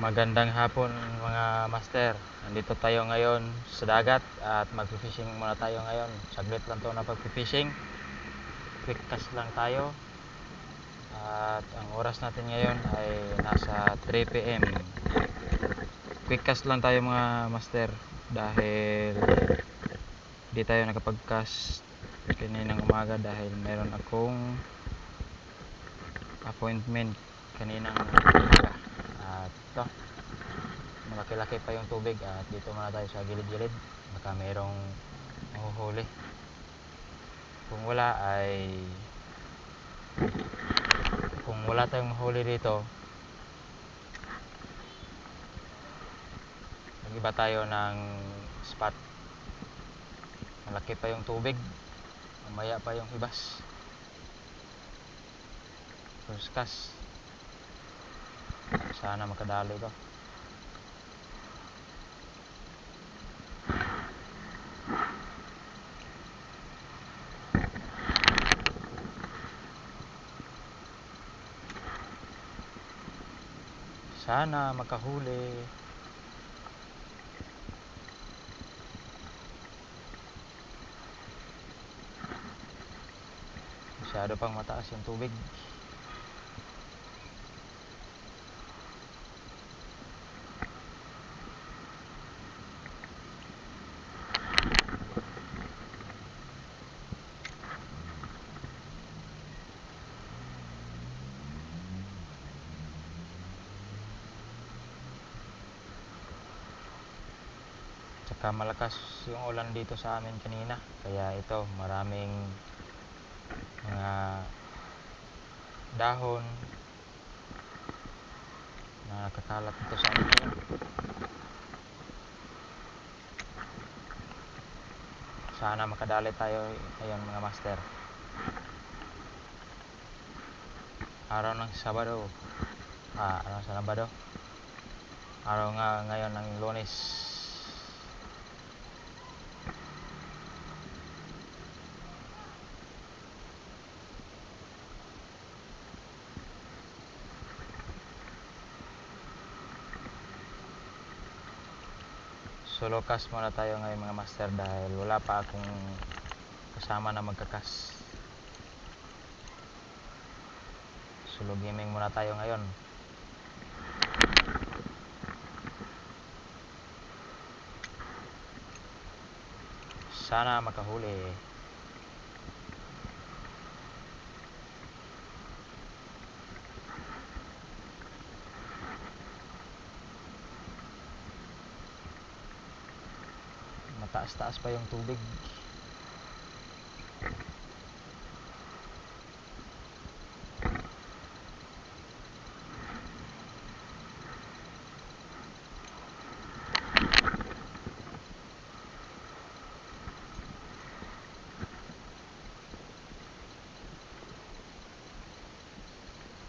Magandang hapon mga master. Nandito tayo ngayon sa dagat at mag-fishing muna tayo ngayon. Saglit lang to na pag-fishing. Quick cast lang tayo. At ang oras natin ngayon ay nasa 3 PM. Quick cast lang tayo mga master dahil di tayo nakapag-cast kaninang umaga dahil meron akong appointment kaninang umaga. At ito, malaki-laki pa yung tubig at dito muna tayo sa gilid-gilid, baka mayroong mahuhuli. Kung wala tayong mahuli dito, mag-iba tayo ng spot. Malaki pa yung tubig, mamaya pa yung hibas. First cast, sana makadali to. Sana makahuli. Masyado pang mataas yung tubig. Tsaka malakas yung ulan dito sa amin kanina, kaya ito maraming mga dahon na nakakalat dito sa amin. Sana makadali tayo ngayon mga master. Araw ng Sabado, araw sa Sabado, araw nga ngayon ng Lunes. Solo cast muna tayo ngayon mga master dahil wala pa akong kasama na magkakas. Solo gaming muna tayo ngayon. Sana makahuli. Mataas-taas pa yung tubig.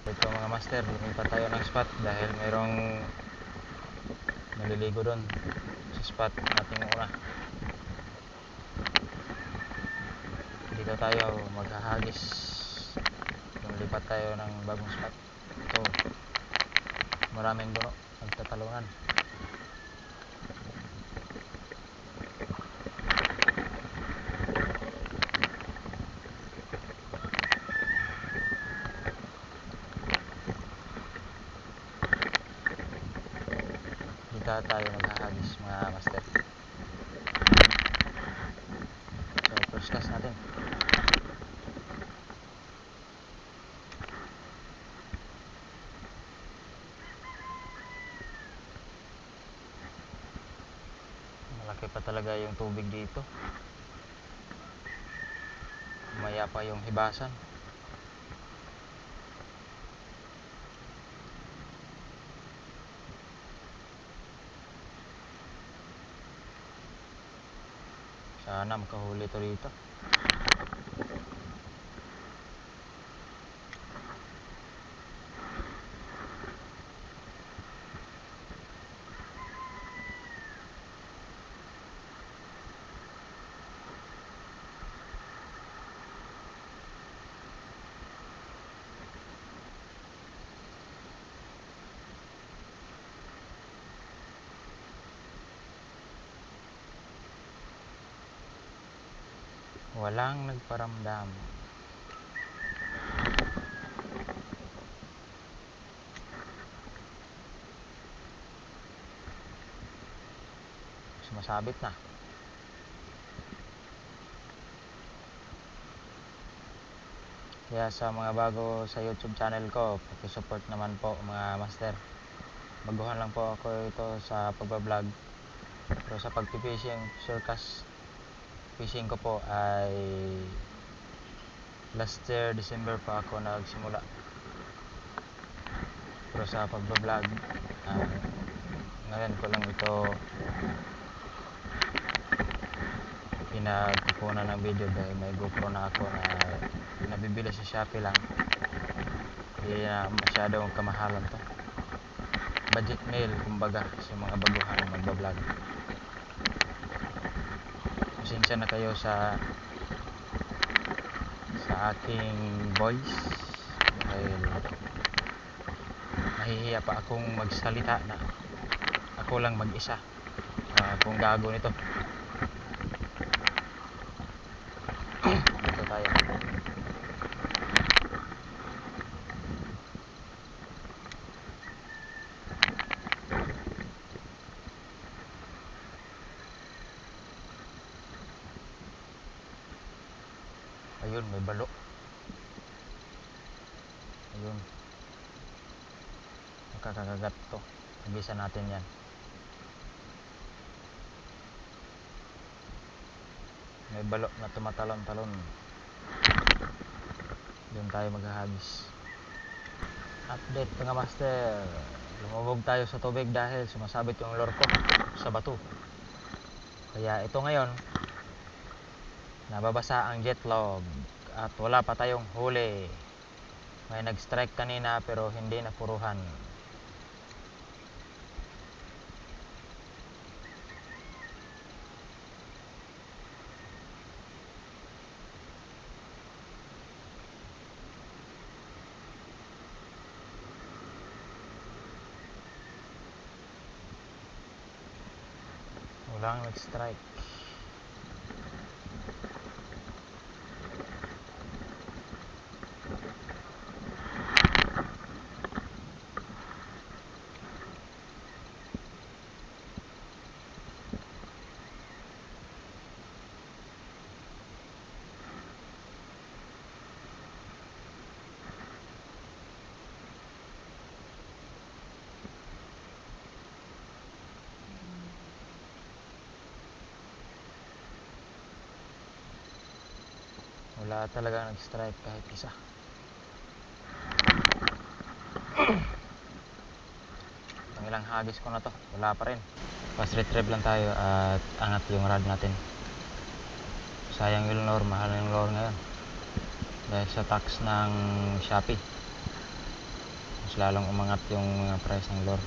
Ito mga master, lumipat tayo ng spot dahil mayroong naliligo doon sa spot nating una. Dito tayo maghahagis. Lumipat tayo ng bagong spot. Ito, maraming buno, nagtatalunan. Dito tayo maghahagis mga master. So first cast natin. Malaki pa talaga yung tubig dito. Maya pa yung hibasan. Sana makahuli to dito. Walang nagparamdam. Sumasabit na. Kaya sa mga bago sa YouTube channel ko, paki-support naman po mga master. Baguhan lang po ako ito sa pagbablog. Pero sa pagpipishing, surecast fishing ko po ay last year December pa ako nagsimula. Pero sa pagbablog, ngayon ko lang ito pinagkukunan ng video dahil may GoPro na ako na nabibili sa Shopee lang. Hindi na masyadong kamahalan to. Budget meal kumbaga sa mga baguhan magbablog. Pasensya na kayo sa aking voice dahil nahihiya pa akong magsalita na ako lang mag-isa. Kung gago nito. Dito tayo. Ayun, may balo. Ayun. Makakakagat to. Ibisa natin yan. May balo na tumatalon-talon. Doon tayo maghahagis. Update mga master. Lumubog tayo sa tubig dahil sumasabit yung lure ko sa bato. Kaya ito ngayon, nababasa ang jetlog at wala pa tayong huli. May nag-strike kanina pero hindi napuruhan. Walang nag-strike. Wala talaga nag-strike kahit isa. Ang ilang hagis ko na to, wala pa rin. Fast retrieve lang tayo at angat yung rod natin. Sayang yung lure, mahal yung lure ngayon. Dahil sa tax ng Shopee, mas lalong umangat yung price ng lure.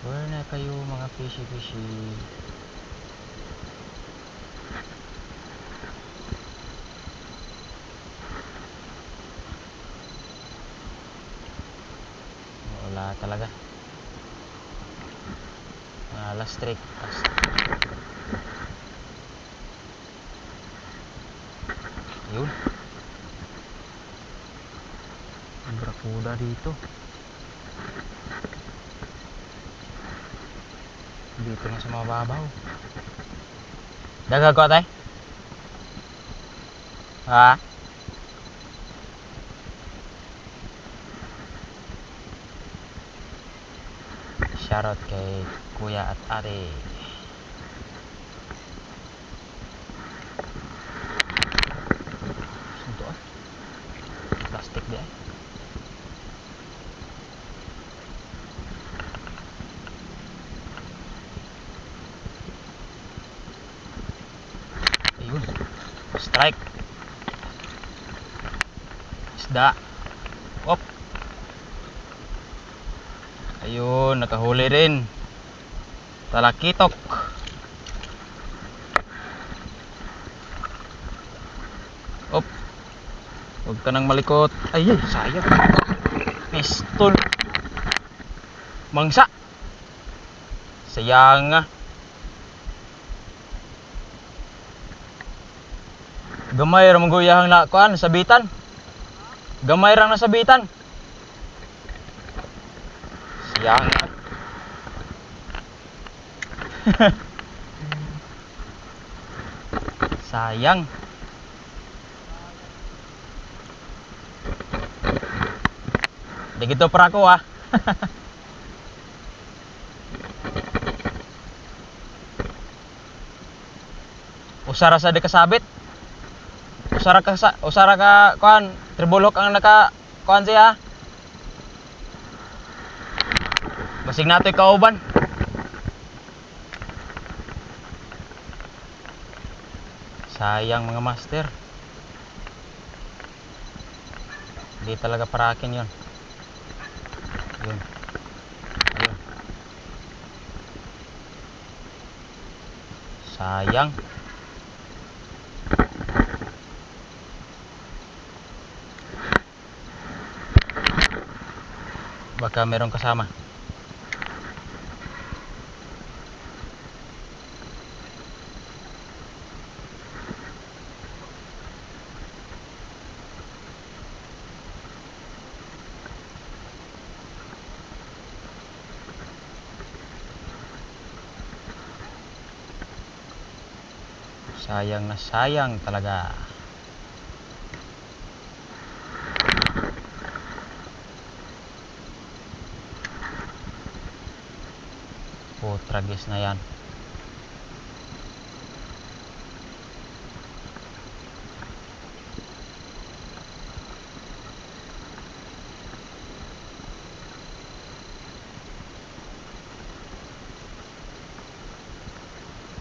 Where na kayo mga fishy? Wala talaga. Last trick cast. Yun. Ang brakuda dito. Dito na sa mga babaw. Daga ko tay? Ha? Shoutout kay kuya at ate. Sunto ah. Plastic di ay. Ayun. Strike. Isda. Op. Ayun, nakahuli rin. Talakitok. Op. Huwag ka nang malikot. Ay, sayang. Pistol. Mangsa. Sayang nga. Gamay ra mangguyahang na kuan sabitan. Gamay ra na sabitan. Sayang nga. Sayang. Di gitu para ako ah. Usara sa di kasabit. Usara ka kuan tribulok ang naka kuan siya. Basig nato kauban. Sayang mga master. Hindi talaga para akin 'yon. Yun. Ayun. Sayang. Baka merong kasama. Sayang na sayang talaga. Tragis na yan.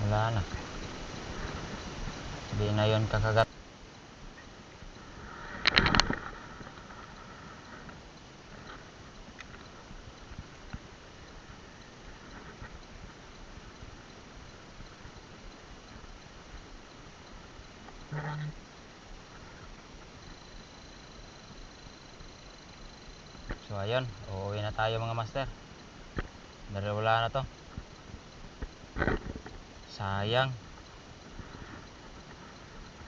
Wala na. Hindi na yon kakagat. So ayun, uuwi na tayo mga master. Dahil wala na to. Sayang.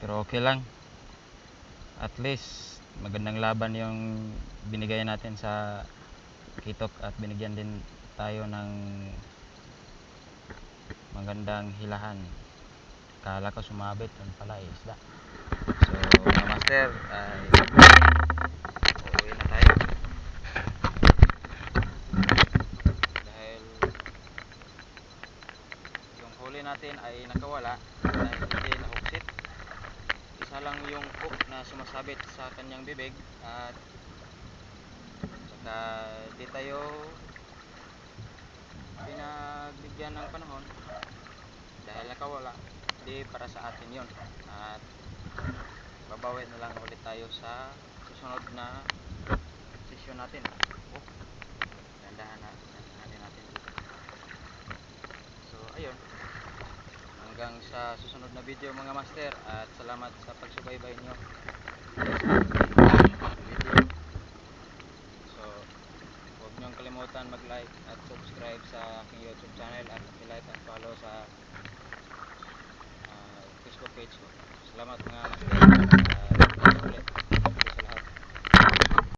Pero okay lang. At least magandang laban yung binigay natin sa kitok at binigyan din tayo ng magandang hilahan. Kala ko sumabit, yun pala isda. So mga master, ay uuwi na tayo. Dahil yung huli natin ay nakawala dahil hindi nahuksit. Isa lang yung hook na sumasabit sa kanyang bibig at saka di tayo pinagbigyan ng panahon dahil nakawala. Di para sa atin yun at babawi na lang ulit tayo sa susunod na session natin. Dandahan natin dito. So ayun, hanggang sa susunod na video mga master at salamat sa pagsubaybay nyo sa video. So huwag nyong kalimutan mag like at subscribe sa aking YouTube channel at like at follow sa Facebook page ko. Salamat mga master. Ulit.